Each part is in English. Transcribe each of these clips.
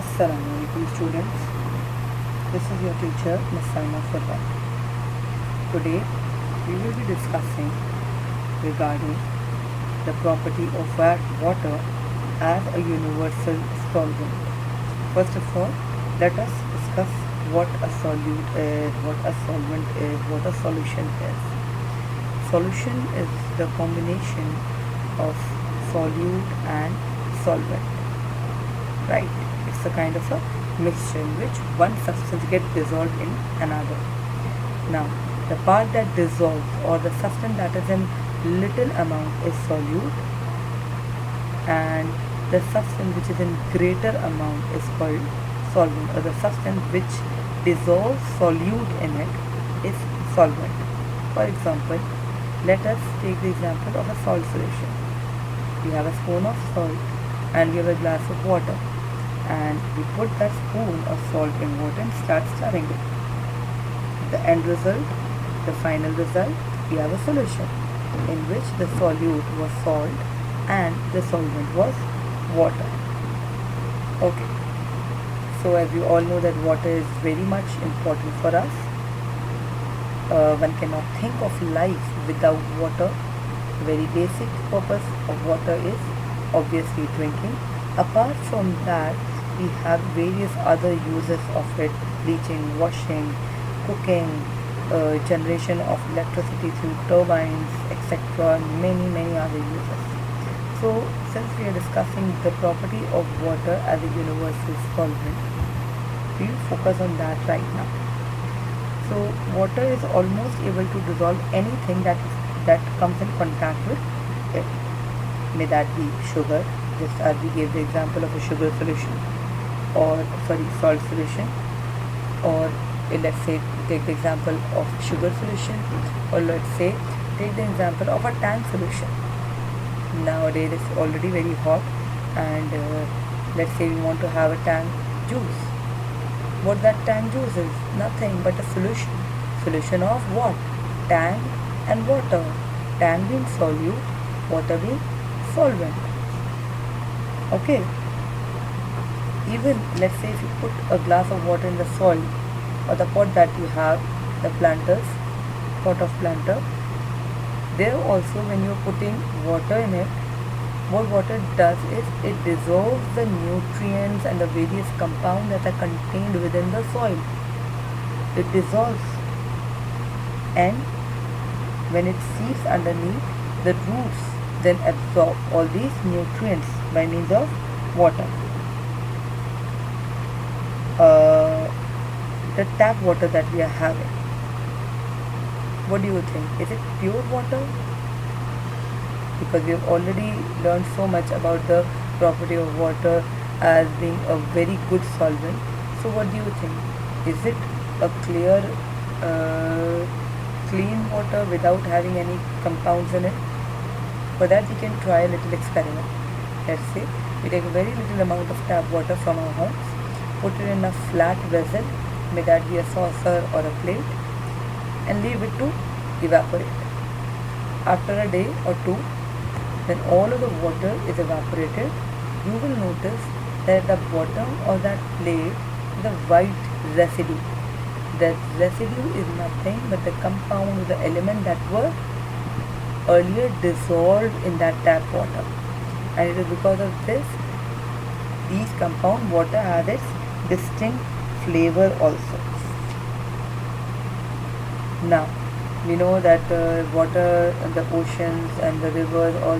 Assalamualaikum students, this is your teacher Ms. Salma Furwa. Today we will be discussing regarding the property of water as a universal solvent. First of all, let us discuss what a solute is, what a solvent is, what a solution is. Solution is the combination of solute and solvent, right? It's a kind of a mixture in which one substance gets dissolved in another. Now, the part that dissolves or the substance that is in little amount is solute, and the substance which is in greater amount is called solvent, or the substance which dissolves solute in it is solvent. For example, let us take the example of a salt solution. We have a spoon of salt and we have a glass of water, and we put that spoon of salt in water and start stirring it. The end result, the final result, we have a solution in which the solute was salt and the solvent was water. Okay, so as you all know that water is very much important for us. One cannot think of life without water. Very basic purpose of water is obviously drinking. Apart from that, we have various other uses of it: bleaching, washing, cooking, generation of electricity through turbines, etc. Many other uses. So since we are discussing the property of water as a universal solvent, we will focus on that right now. So water is almost able to dissolve anything that comes in contact with it. May that be sugar, just as we gave the example of a sugar solution, or salt solution, or let's say take the example of sugar solution, or let's say take the example of a tang solution. Nowadays it's already very hot, and let's say we want to have a tang juice. What that tang juice is? Nothing but a solution of what? Tang and water. Tang being solute, water being solvent. Okay, even let's say if you put a glass of water in the soil, or the pot that you have, the pot of planter, there also when you're putting water in it, what water does is it dissolves the nutrients and the various compounds that are contained within the soil. It dissolves, and when it seeps underneath, the roots then absorb all these nutrients by means of water. The tap water that we are having, what do you think? Is it pure water? Because we have already learned so much about the property of water as being a very good solvent. So what do you think? Is it a clear, clean water without having any compounds in it? For that we can try a little experiment. Let's say we take a very little amount of tap water from our homes, put it in a flat vessel, may that be a saucer or a plate, and leave it to evaporate. After a day or two, when all of the water is evaporated, you will notice that at the bottom of that plate, the white residue. That residue is nothing but the compound, the element that were earlier dissolved in that tap water. And it is because of this, these compound water has its distinct flavor also. Now, we know that water and the oceans and the rivers, all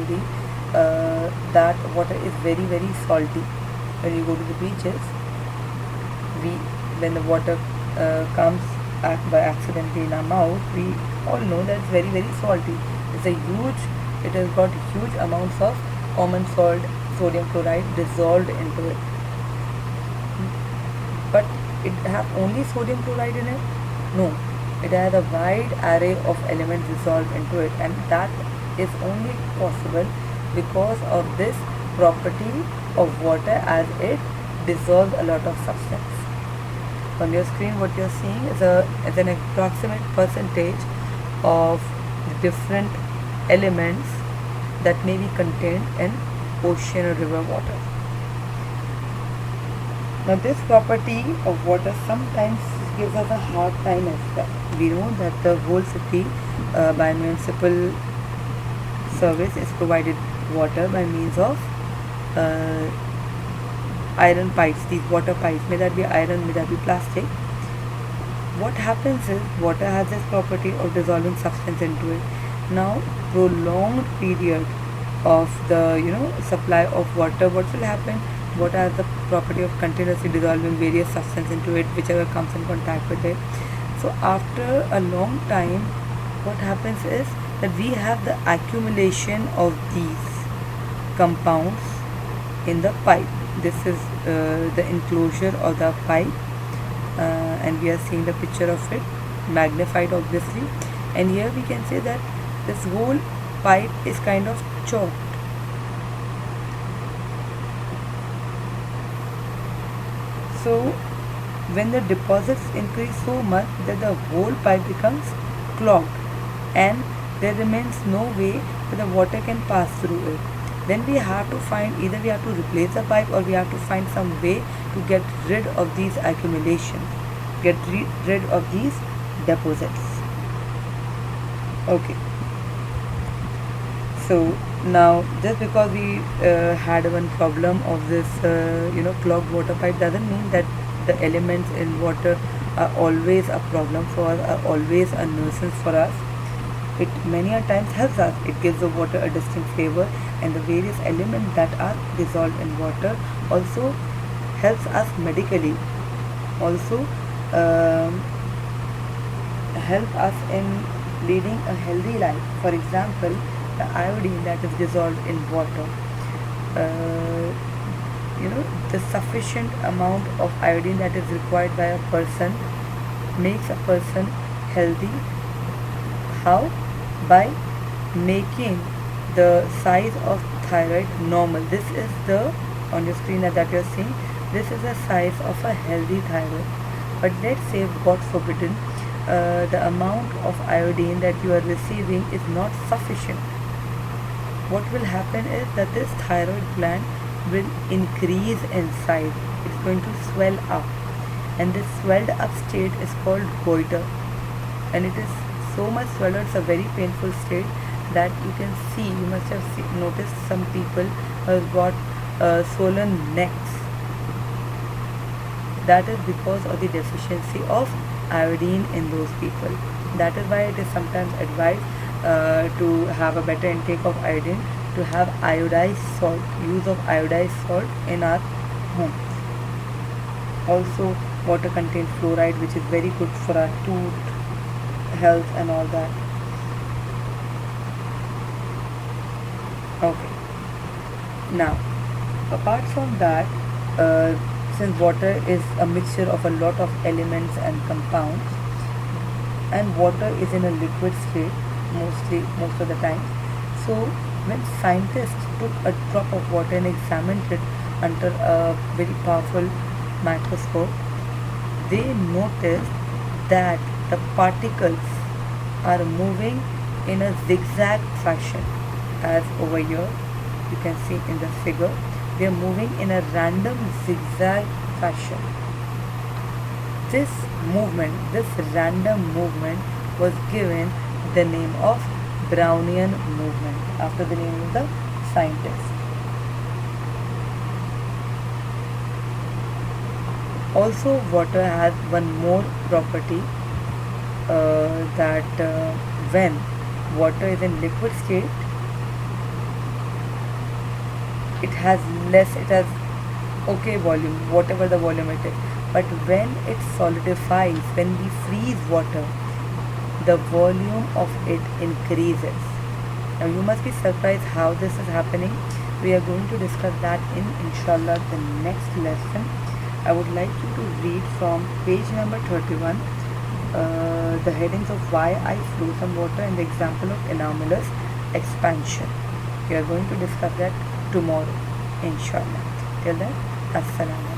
that water is very salty. When you go to the beaches, when the water comes by accidentally in our mouth, we all know that it's very salty. It has got huge amounts of common salt, sodium chloride dissolved into it. But it have only sodium chloride in it? No. It has a wide array of elements dissolved into it, and that is only possible because of this property of water, as it dissolves a lot of substance. On your screen what you are seeing is an approximate percentage of the different elements that may be contained in ocean or river water. Now this property of water sometimes gives us a hard time as well. We know that the whole city by municipal service is provided water by means of uh, iron pipes, these water pipes, may that be iron, may that be plastic. What happens is water has this property of dissolving substance into it. Now prolonged period of the supply of water, what will happen? Water has the property of continuously dissolving various substance into it, whichever comes in contact with it. So after a long time, what happens is that we have the accumulation of these compounds in the pipe. This is the enclosure of the pipe, and we are seeing the picture of it magnified obviously, and here we can say that this whole pipe is kind of choked. So when the deposits increase so much that the whole pipe becomes clogged and there remains no way that the water can pass through it, then we have to find, either we have to replace the pipe or we have to find some way to get rid of these accumulations, get rid of these deposits. Okay, so now just because we had one problem of this clogged water pipe doesn't mean that the elements in water are always a problem for us, are always a nuisance for us. It many a times helps us. It gives the water a distinct flavor, and the various elements that are dissolved in water also helps us medically, also help us in leading a healthy life. For example, the iodine that is dissolved in water, the sufficient amount of iodine that is required by a person makes a person healthy. How? By making the size of thyroid normal. This is the, on your screen that you are seeing, this is the size of a healthy thyroid. But let's say, God forbidden, the amount of iodine that you are receiving is not sufficient. What will happen is that this thyroid gland will increase in size. It's going to swell up, and this swelled up state is called goiter, and it is so much swelled, it's a very painful state that you can see. You must have noticed some people who have got swollen necks. That is because of the deficiency of iodine in those people. That is why it is sometimes advised to have a better intake of iodine, to have iodized salt, use of iodized salt in our homes. Also, water contains fluoride, which is very good for our tooth health and all that. Okay, now apart from that, since water is a mixture of a lot of elements and compounds, and water is in a liquid state most of the time, so when scientists took a drop of water and examined it under a very powerful microscope, they noticed that the particles are moving in a zigzag fashion. As over here you can see in the figure, they are moving in a random zigzag fashion. This random movement was given the name of Brownian movement, after the name of the scientist. Also, water has one more property, that when water is in liquid state, it has okay volume, whatever the volume it is. But when it solidifies, when we freeze water, the volume of it increases. Now you must be surprised how this is happening. We are going to discuss that in inshallah the next lesson. I would like you to read from page number 31 the headings of why I froze some water and the example of anomalous expansion. We are going to discuss that tomorrow inshallah. Till then, assalamu.